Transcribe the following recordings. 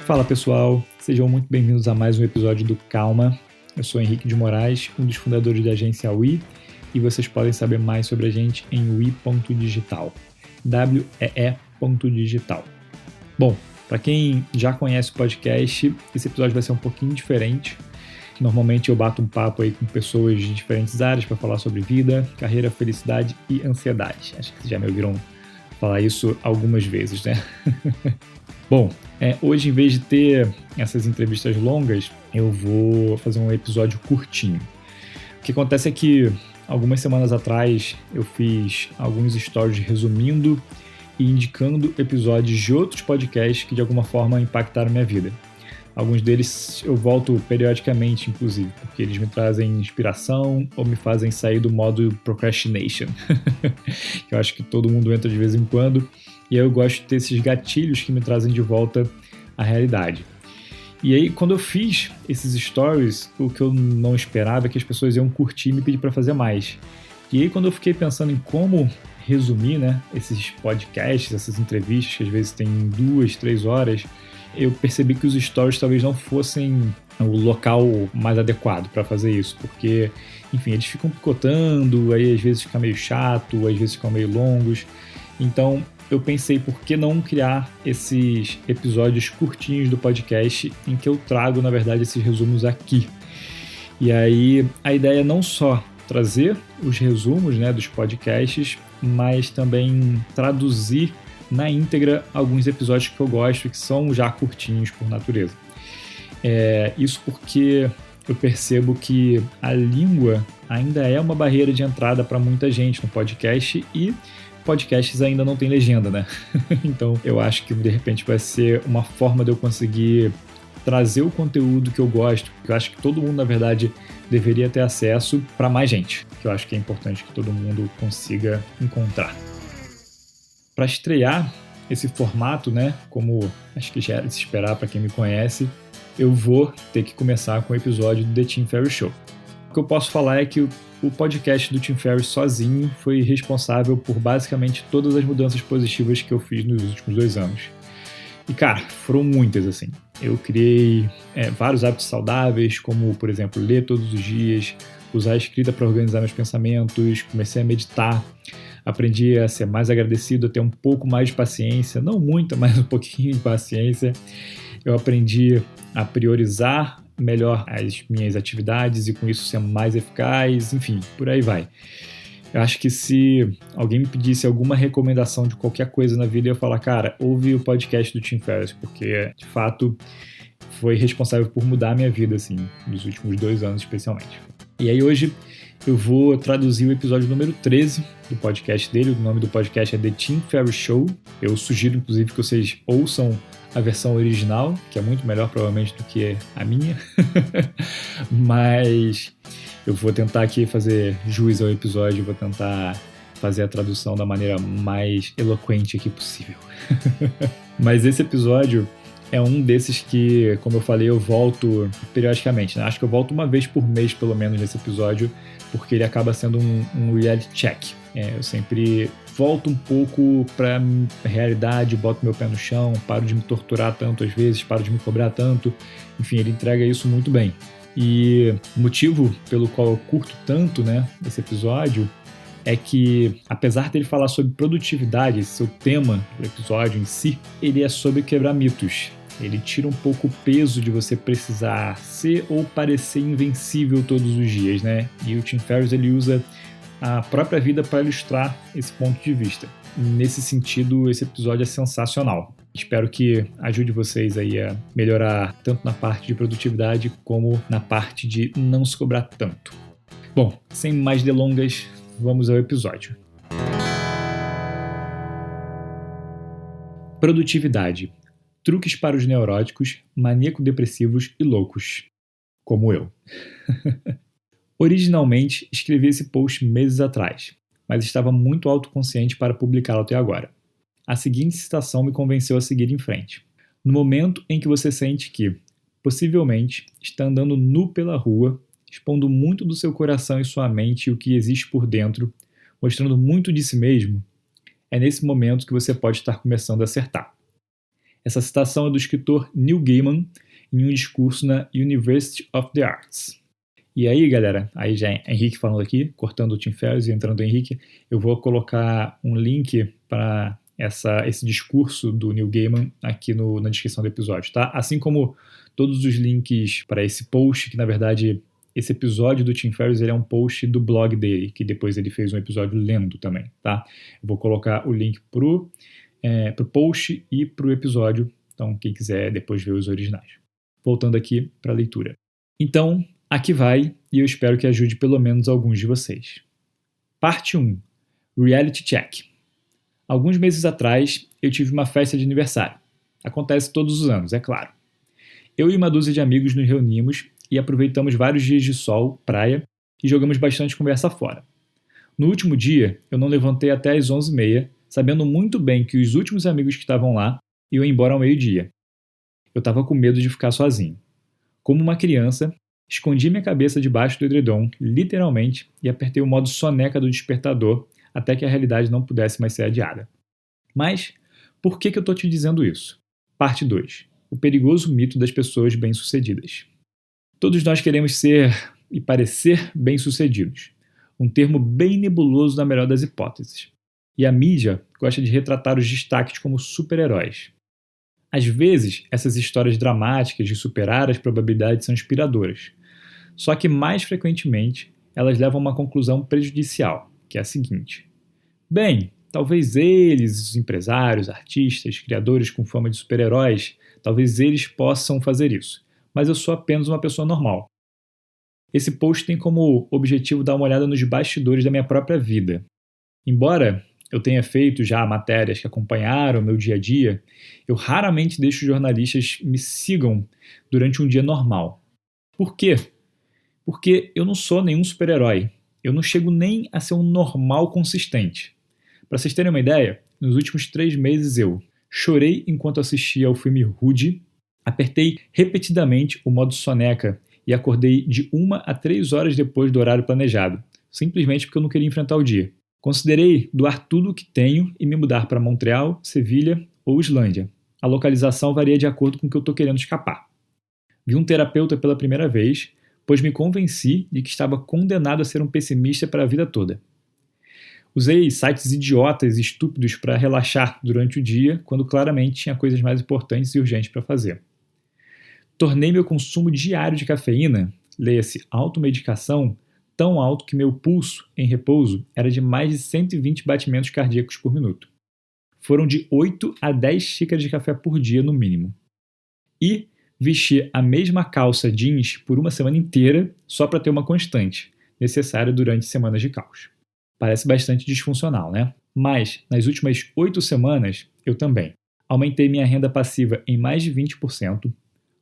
Fala pessoal, sejam muito bem-vindos a mais um episódio do Calma. Eu sou Henrique de Moraes, um dos fundadores da agência WE, e vocês podem saber mais sobre a gente em we.digital, WEE.digital. Bom, para quem já conhece o podcast, esse episódio vai ser um pouquinho diferente. Normalmente eu bato um papo aí com pessoas de diferentes áreas para falar sobre vida, carreira, felicidade e ansiedade. Acho que vocês já me ouviram falar isso algumas vezes, né? Bom, hoje, em vez de ter essas entrevistas longas, eu vou fazer um episódio curtinho. O que acontece é que algumas semanas atrás eu fiz alguns stories resumindo e indicando episódios de outros podcasts que de alguma forma impactaram minha vida. Alguns deles eu volto periodicamente, inclusive, porque eles me trazem inspiração ou me fazem sair do modo procrastination. Eu acho que todo mundo entra de vez em quando, e aí eu gosto de ter esses gatilhos que me trazem de volta à realidade. E aí, quando eu fiz esses stories, o que eu não esperava é que as pessoas iam curtir e me pedir para fazer mais. E aí, quando eu fiquei pensando em como resumir, esses podcasts, essas entrevistas, que às vezes tem 2, 3 horas, eu percebi que os stories talvez não fossem o local mais adequado para fazer isso, porque, enfim, eles ficam picotando, aí às vezes fica meio chato, às vezes ficam meio longos. Então, eu pensei, por que não criar esses episódios curtinhos do podcast em que eu trago, na verdade, esses resumos aqui. E aí, a ideia é não só trazer os resumos dos podcasts, mas também traduzir na íntegra alguns episódios que eu gosto e que são já curtinhos por natureza. Isso porque eu percebo que a língua ainda é uma barreira de entrada para muita gente no podcast, e podcasts ainda não tem legenda, né? Então eu acho que de repente vai ser uma forma de eu conseguir trazer o conteúdo que eu gosto, que eu acho que todo mundo, na verdade, deveria ter acesso, para mais gente, que eu acho que é importante que todo mundo consiga encontrar. Para estrear esse formato, como acho que já era de se esperar para quem me conhece, eu vou ter que começar com o episódio do The Tim Ferriss Show. O que eu posso falar é que o podcast do Tim Ferriss sozinho foi responsável por basicamente todas as mudanças positivas que eu fiz nos últimos 2 anos. E, cara, foram muitas, assim. Eu criei vários hábitos saudáveis, como, por exemplo, ler todos os dias, usar a escrita para organizar meus pensamentos, comecei a meditar, aprendi a ser mais agradecido, a ter um pouco mais de paciência, não muita, mas um pouquinho de paciência. Eu aprendi a priorizar melhor as minhas atividades e com isso ser mais eficaz, enfim, por aí vai. Eu acho que se alguém me pedisse alguma recomendação de qualquer coisa na vida, eu ia falar, cara, ouve o podcast do Tim Ferriss, porque de fato foi responsável por mudar a minha vida, assim, nos últimos 2 anos especialmente. E aí hoje eu vou traduzir o episódio número 13 do podcast dele. O nome do podcast é The Tim Ferriss Show. Eu sugiro, inclusive, que vocês ouçam a versão original, que é muito melhor, provavelmente, do que a minha. Mas eu vou tentar aqui fazer jus ao episódio, vou tentar fazer a tradução da maneira mais eloquente aqui possível. Mas esse episódio é um desses que, como eu falei, eu volto periodicamente, Acho que eu volto uma vez por mês, pelo menos, nesse episódio, porque ele acaba sendo um reality check. Eu sempre volto um pouco para a realidade, boto meu pé no chão, paro de me torturar tanto às vezes, paro de me cobrar tanto. Enfim, ele entrega isso muito bem. E o motivo pelo qual eu curto tanto, esse episódio, é que, apesar dele falar sobre produtividade, esse seu tema do episódio em si, ele é sobre quebrar mitos. Ele tira um pouco o peso de você precisar ser ou parecer invencível todos os dias, E o Tim Ferriss, ele usa a própria vida para ilustrar esse ponto de vista. Nesse sentido, esse episódio é sensacional. Espero que ajude vocês aí a melhorar tanto na parte de produtividade como na parte de não se cobrar tanto. Bom, sem mais delongas, vamos ao episódio. Produtividade. Truques para os neuróticos, maníaco-depressivos e loucos. Como eu. Originalmente, escrevi esse post meses atrás, mas estava muito autoconsciente para publicá-lo até agora. A seguinte citação me convenceu a seguir em frente. No momento em que você sente que, possivelmente, está andando nu pela rua, expondo muito do seu coração e sua mente e o que existe por dentro, mostrando muito de si mesmo, é nesse momento que você pode estar começando a acertar. Essa citação é do escritor Neil Gaiman em um discurso na University of the Arts. E aí, galera, aí já é Henrique falando aqui, cortando o Tim Ferriss e entrando o Henrique, eu vou colocar um link para esse discurso do Neil Gaiman aqui na descrição do episódio, tá? Assim como todos os links para esse post, que na verdade esse episódio do Tim Ferriss ele é um post do blog dele, que depois ele fez um episódio lendo também, tá? Eu vou colocar o link pro post e pro episódio, então quem quiser depois ver os originais. Voltando aqui para a leitura. Então, aqui vai, e eu espero que ajude pelo menos alguns de vocês. Parte 1. Reality Check. Alguns meses atrás, eu tive uma festa de aniversário. Acontece todos os anos, é claro. Eu e uma dúzia de amigos nos reunimos e aproveitamos vários dias de sol, praia, e jogamos bastante conversa fora. No último dia, eu não levantei até às 11h30, sabendo muito bem que os últimos amigos que estavam lá iam embora ao meio-dia. Eu estava com medo de ficar sozinho. Como uma criança, escondi minha cabeça debaixo do edredom, literalmente, e apertei o modo soneca do despertador até que a realidade não pudesse mais ser adiada. Mas, por que eu estou te dizendo isso? Parte 2. O perigoso mito das pessoas bem-sucedidas. Todos nós queremos ser e parecer bem-sucedidos. Um termo bem nebuloso na melhor das hipóteses. E a mídia gosta de retratar os destaques como super-heróis. Às vezes, essas histórias dramáticas de superar as probabilidades são inspiradoras. Só que, mais frequentemente, elas levam a uma conclusão prejudicial, que é a seguinte. Bem, talvez eles, os empresários, artistas, criadores com fama de super-heróis, talvez eles possam fazer isso, mas eu sou apenas uma pessoa normal. Esse post tem como objetivo dar uma olhada nos bastidores da minha própria vida. Embora eu tenha feito já matérias que acompanharam o meu dia a dia, eu raramente deixo os jornalistas me sigam durante um dia normal. Por quê? Porque eu não sou nenhum super-herói. Eu não chego nem a ser um normal consistente. Para vocês terem uma ideia, nos últimos 3 meses eu chorei enquanto assistia ao filme Rudy, apertei repetidamente o modo soneca e acordei de 1 a 3 horas depois do horário planejado, simplesmente porque eu não queria enfrentar o dia. Considerei doar tudo o que tenho e me mudar para Montreal, Sevilha ou Islândia. A localização varia de acordo com o que eu estou querendo escapar. Vi um terapeuta pela primeira vez, pois me convenci de que estava condenado a ser um pessimista para a vida toda. Usei sites idiotas e estúpidos para relaxar durante o dia, quando claramente tinha coisas mais importantes e urgentes para fazer. Tornei meu consumo diário de cafeína, leia-se automedicação, tão alto que meu pulso, em repouso, era de mais de 120 batimentos cardíacos por minuto. Foram de 8 a 10 xícaras de café por dia, no mínimo. E vesti a mesma calça jeans por uma semana inteira, só para ter uma constante, necessária durante semanas de caos. Parece bastante disfuncional, né? Mas, nas últimas 8 semanas, eu também. Aumentei minha renda passiva em mais de 20%,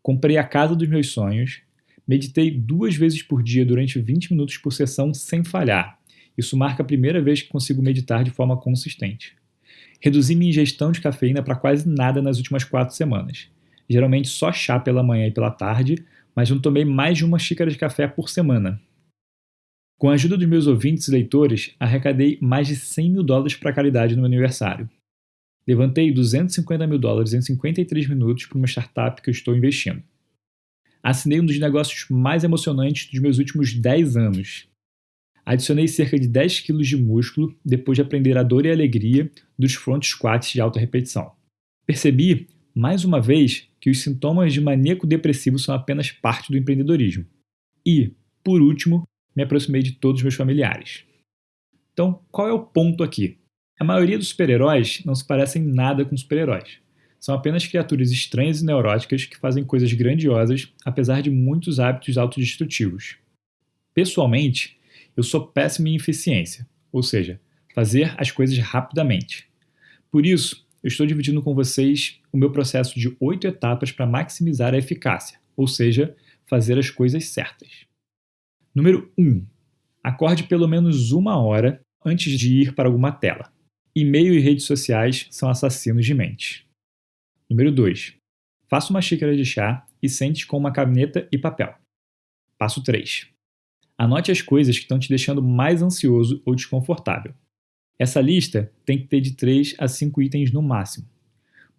comprei a casa dos meus sonhos, meditei 2 vezes por dia durante 20 minutos por sessão sem falhar. Isso marca a primeira vez que consigo meditar de forma consistente. Reduzi minha ingestão de cafeína para quase nada nas últimas 4 semanas. Geralmente só chá pela manhã e pela tarde, mas não tomei mais de 1 xícara de café por semana. Com a ajuda dos meus ouvintes e leitores, arrecadei mais de $100 mil para a caridade no meu aniversário. Levantei $250 mil em 53 minutos para uma startup que eu estou investindo. Assinei um dos negócios mais emocionantes dos meus últimos 10 anos. Adicionei cerca de 10 quilos de músculo depois de aprender a dor e a alegria dos front squats de alta repetição. Percebi, mais uma vez, que os sintomas de maníaco depressivo são apenas parte do empreendedorismo. E, por último, me aproximei de todos os meus familiares. Então, qual é o ponto aqui? A maioria dos super-heróis não se parecem nada com super-heróis. São apenas criaturas estranhas e neuróticas que fazem coisas grandiosas, apesar de muitos hábitos autodestrutivos. Pessoalmente, eu sou péssimo em eficiência, ou seja, fazer as coisas rapidamente. Por isso, eu estou dividindo com vocês o meu processo de 8 etapas para maximizar a eficácia, ou seja, fazer as coisas certas. Número 1. Acorde pelo menos 1 hora antes de ir para alguma tela. E-mail e redes sociais são assassinos de mente. Número 2. Faça uma xícara de chá e sente com uma caneta e papel. Passo 3. Anote as coisas que estão te deixando mais ansioso ou desconfortável. Essa lista tem que ter de 3 a 5 itens no máximo.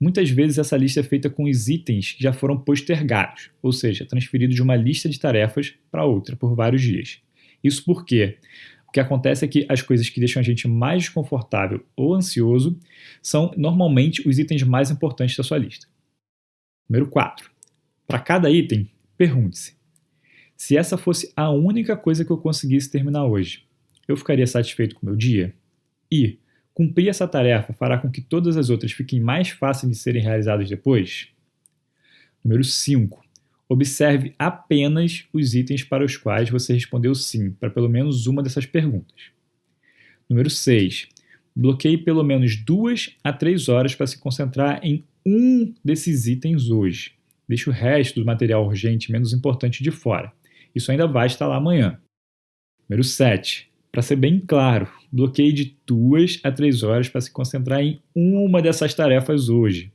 Muitas vezes essa lista é feita com os itens que já foram postergados, ou seja, transferidos de uma lista de tarefas para outra por vários dias. Isso porque o que acontece é que as coisas que deixam a gente mais desconfortável ou ansioso são normalmente os itens mais importantes da sua lista. Número 4. Para cada item, pergunte-se: se essa fosse a única coisa que eu conseguisse terminar hoje, eu ficaria satisfeito com o meu dia? E cumprir essa tarefa fará com que todas as outras fiquem mais fáceis de serem realizadas depois? Número 5. Observe apenas os itens para os quais você respondeu sim, para pelo menos uma dessas perguntas. Número 6. Bloqueie pelo menos 2 a 3 horas para se concentrar em um desses itens hoje. Deixe o resto do material urgente menos importante de fora. Isso ainda vai estar lá amanhã. Número 7. Para ser bem claro, bloqueie de 2 a 3 horas para se concentrar em uma dessas tarefas hoje.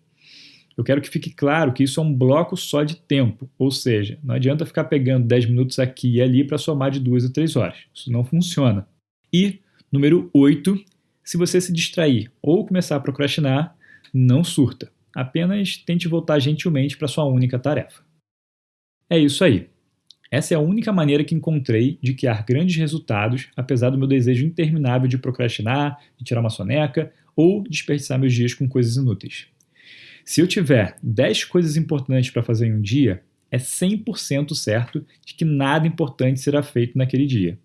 Eu quero que fique claro que isso é um bloco só de tempo, ou seja, não adianta ficar pegando 10 minutos aqui e ali para somar de 2 a 3 horas. Isso não funciona. E, número 8, se você se distrair ou começar a procrastinar, não surta. Apenas tente voltar gentilmente para sua única tarefa. É isso aí. Essa é a única maneira que encontrei de criar grandes resultados, apesar do meu desejo interminável de procrastinar, de tirar uma soneca ou desperdiçar meus dias com coisas inúteis. Se eu tiver 10 coisas importantes para fazer em um dia, é 100% certo de que nada importante será feito naquele dia.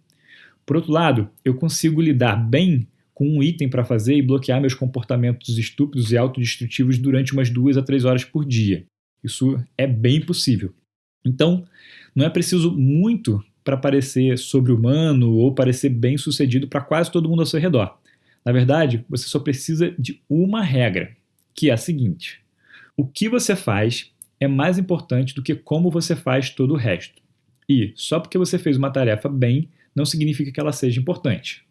Por outro lado, eu consigo lidar bem com um item para fazer e bloquear meus comportamentos estúpidos e autodestrutivos durante umas 2 a 3 horas por dia. Isso é bem possível. Então, não é preciso muito para parecer sobre-humano ou parecer bem-sucedido para quase todo mundo ao seu redor. Na verdade, você só precisa de uma regra, que é a seguinte: o que você faz é mais importante do que como você faz todo o resto. E, só porque você fez uma tarefa bem, não significa que ela seja importante.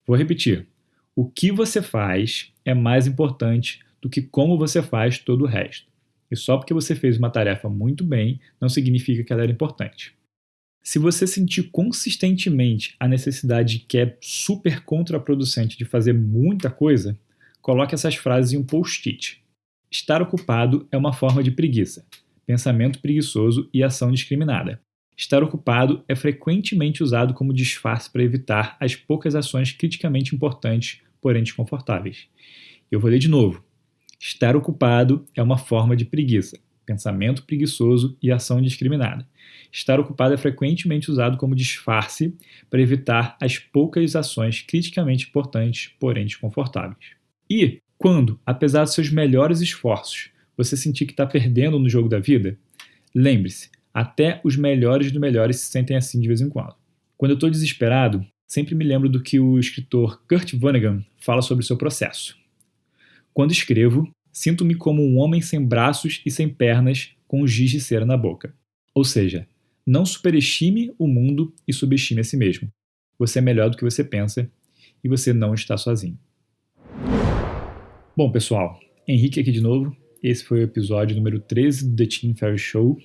Vou repetir. O que você faz é mais importante do que como você faz todo o resto. E só porque você fez uma tarefa muito bem, não significa que ela era importante. Se você sentir consistentemente a necessidade que é super contraproducente de fazer muita coisa, coloque essas frases em um post-it. Estar ocupado é uma forma de preguiça, pensamento preguiçoso e ação discriminada. Estar ocupado é frequentemente usado como disfarce para evitar as poucas ações criticamente importantes, porém desconfortáveis. Eu vou ler de novo. Estar ocupado é uma forma de preguiça, pensamento preguiçoso e ação discriminada. Estar ocupado é frequentemente usado como disfarce para evitar as poucas ações criticamente importantes, porém desconfortáveis. E quando, apesar dos seus melhores esforços, você sentir que está perdendo no jogo da vida, lembre-se, até os melhores dos melhores se sentem assim de vez em quando. Quando eu estou desesperado, sempre me lembro do que o escritor Kurt Vonnegut fala sobre o seu processo. Quando escrevo, sinto-me como um homem sem braços e sem pernas com um giz de cera na boca. Ou seja, não superestime o mundo e subestime a si mesmo. Você é melhor do que você pensa e você não está sozinho. Bom, pessoal, Henrique aqui de novo. Esse foi o episódio número 13 do The Tim Ferriss Show.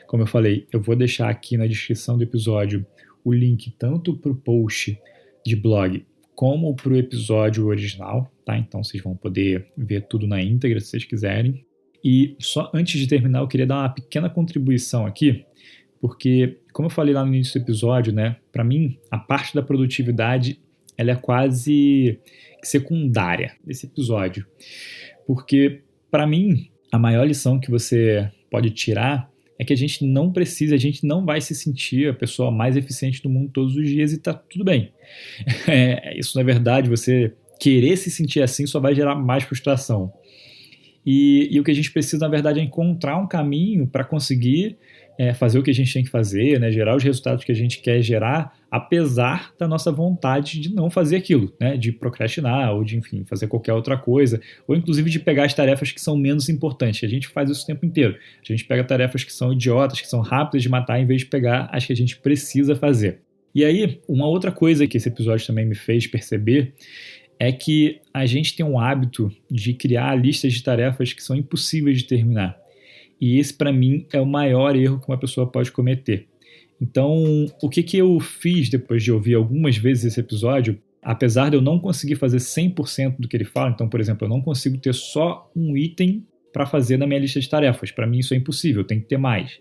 Como eu falei, eu vou deixar aqui na descrição do episódio o link tanto para o post de blog como para o episódio original, tá? Então vocês vão poder ver tudo na íntegra se vocês quiserem. E só antes de terminar, eu queria dar uma pequena contribuição aqui, porque, como eu falei lá no início do episódio, né, para mim, a parte da produtividade ela é quase secundária desse episódio. Porque, para mim, a maior lição que você pode tirar é que a gente não vai se sentir a pessoa mais eficiente do mundo todos os dias e tá tudo bem. Isso, na verdade, você querer se sentir assim só vai gerar mais frustração. E o que a gente precisa, na verdade, é encontrar um caminho para conseguir fazer o que a gente tem que fazer, né, gerar os resultados que a gente quer gerar, apesar da nossa vontade de não fazer aquilo, né, de procrastinar ou de, enfim, fazer qualquer outra coisa, ou inclusive de pegar as tarefas que são menos importantes. A gente faz isso o tempo inteiro. A gente pega tarefas que são idiotas, que são rápidas de matar, em vez de pegar as que a gente precisa fazer. E aí, uma outra coisa que esse episódio também me fez perceber é que a gente tem um hábito de criar listas de tarefas que são impossíveis de terminar. E esse, para mim, é o maior erro que uma pessoa pode cometer. Então, o que eu fiz depois de ouvir algumas vezes esse episódio, apesar de eu não conseguir fazer 100% do que ele fala, então, por exemplo, eu não consigo ter só um item para fazer na minha lista de tarefas. Para mim isso é impossível, tem que ter mais.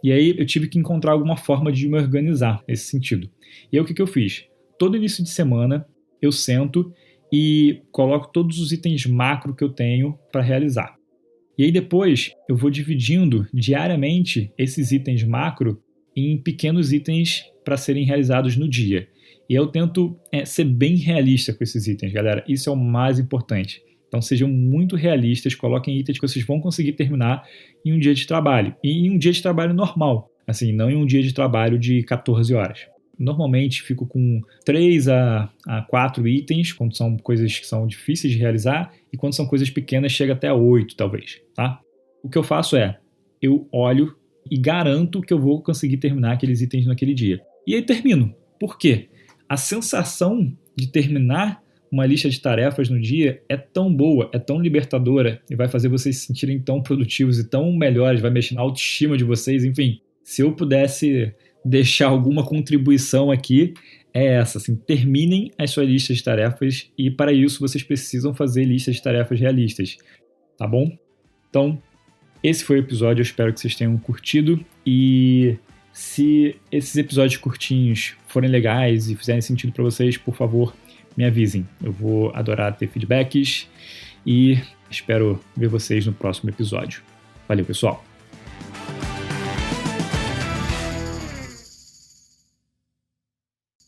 E aí eu tive que encontrar alguma forma de me organizar nesse sentido. E aí o que eu fiz? Todo início de semana eu sento e coloco todos os itens macro que eu tenho para realizar. E aí depois eu vou dividindo diariamente esses itens macro em pequenos itens para serem realizados no dia. E eu tento ser bem realista com esses itens, galera. Isso é o mais importante. Então sejam muito realistas, coloquem itens que vocês vão conseguir terminar em um dia de trabalho. E em um dia de trabalho normal, assim, não em um dia de trabalho de 14 horas. Normalmente fico com 3 a 4 itens, quando são coisas que são difíceis de realizar, e quando são coisas pequenas chega até 8, talvez, tá? O que eu faço eu olho e garanto que eu vou conseguir terminar aqueles itens naquele dia. E aí termino. Por quê? A sensação de terminar uma lista de tarefas no dia é tão boa, é tão libertadora e vai fazer vocês se sentirem tão produtivos e tão melhores, vai mexer na autoestima de vocês, enfim. Se eu pudesse deixar alguma contribuição aqui, é essa, assim, terminem as suas listas de tarefas e para isso vocês precisam fazer listas de tarefas realistas, tá bom? Então, esse foi o episódio, eu espero que vocês tenham curtido e se esses episódios curtinhos forem legais e fizerem sentido para vocês, por favor, me avisem. Eu vou adorar ter feedbacks e espero ver vocês no próximo episódio. Valeu, pessoal!